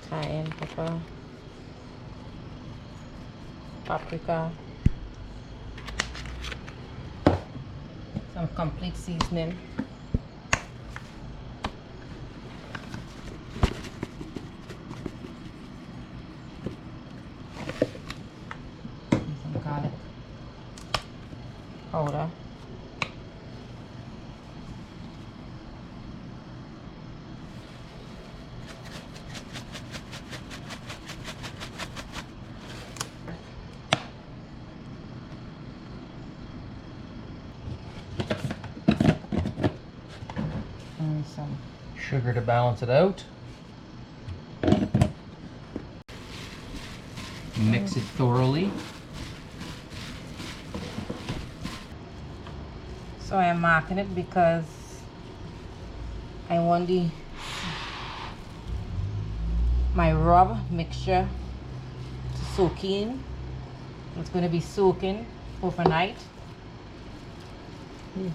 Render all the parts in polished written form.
cayenne pepper, paprika, some complete seasoning, some garlic powder, and some sugar to balance it out. Mix it thoroughly. So I am marking it because I want my rub mixture to soak in. It's going to be soaking overnight.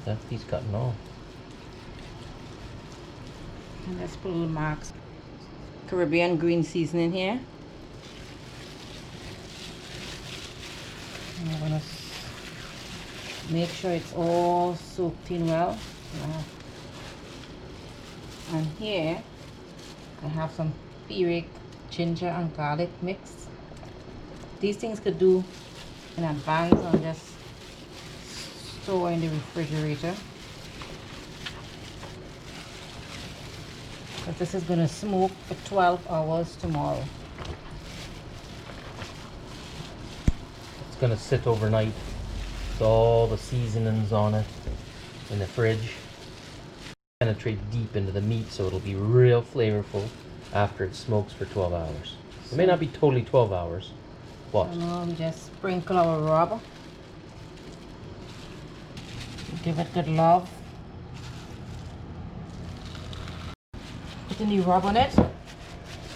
That's these cutting off. And let's put a little marks. Caribbean green seasoning here. And I'm going to make sure it's all soaked in well. And here I have some puree ginger and garlic mix. These things could do in advance and just store in the refrigerator. But this is going to smoke for 12 hours tomorrow. It's going to sit overnight with all the seasonings on it in the fridge. Penetrate deep into the meat, so it'll be real flavorful after it smokes for 12 hours. It may not be totally 12 hours. What? We just sprinkle our rub. Give it good love. Put the new rub on it,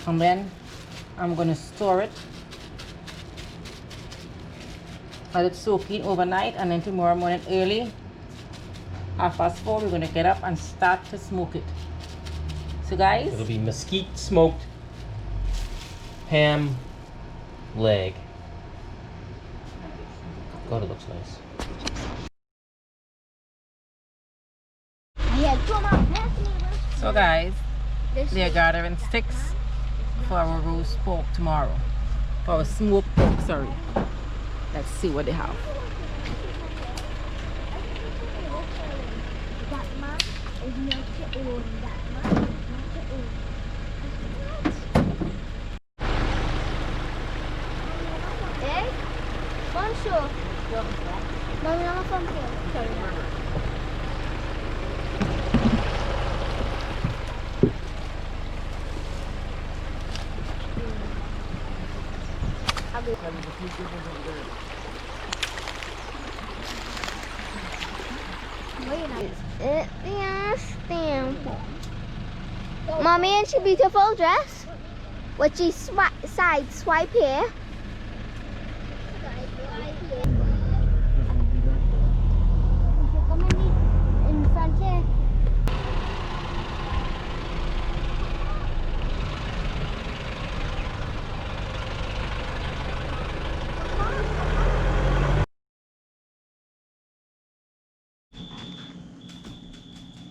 and then I'm going to store it. Let it soak in overnight, and then tomorrow morning early, 4:30, we're going to get up and start to smoke it. So guys, it'll be mesquite smoked ham leg. God, it looks nice. So guys, they're gathering sticks for our roast pork tomorrow. For our smoked pork, sorry. Let's see what they have. Bonjour. Maman, from here. Sorry. Mommy, in she beautiful dress. What she side swipe here. In front here.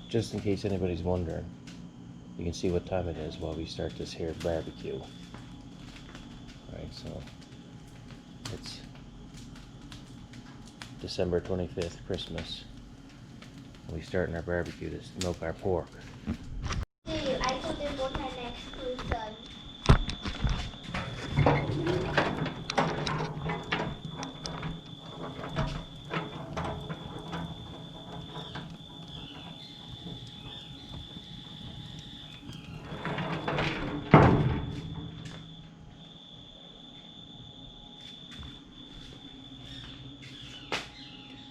Just in case anybody's wondering, you can see what time it is while we start this here barbecue. Right, so it's December 25th, Christmas. And we starting our barbecue to smoke our pork. I told them what my next person.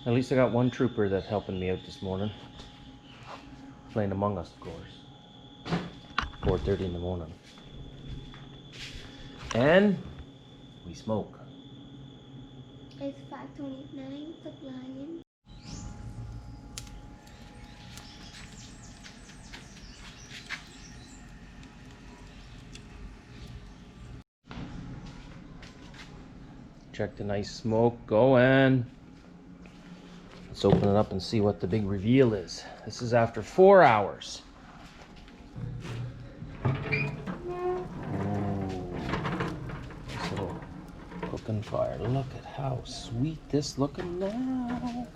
At least I got one trooper that's helping me out this morning. Playing Among Us, of course. 4:30 in the morning. And we smoke. It's 5:29. The lion. Check the nice smoke going. Let's open it up and see what the big reveal is. This is after 4 hours. Ooh, this little cooking fire. Look at how sweet this looking now.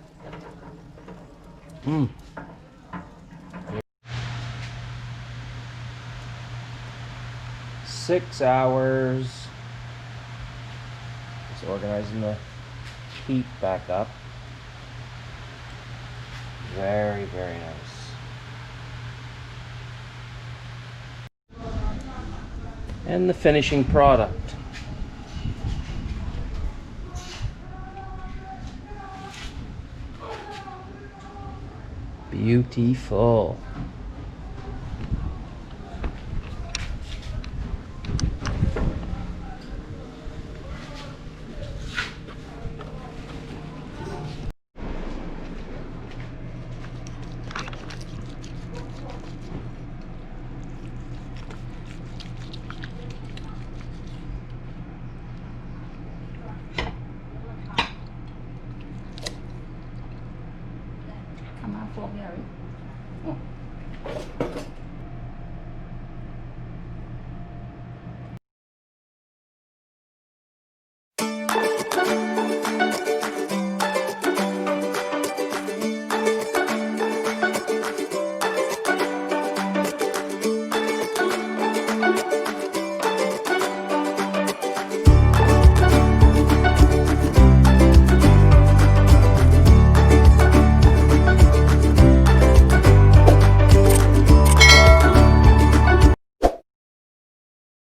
Mmm. 6 hours. Just organizing the heat back up. Very, very nice. And the finishing product. Beautiful. Come on, for Mary. Oh.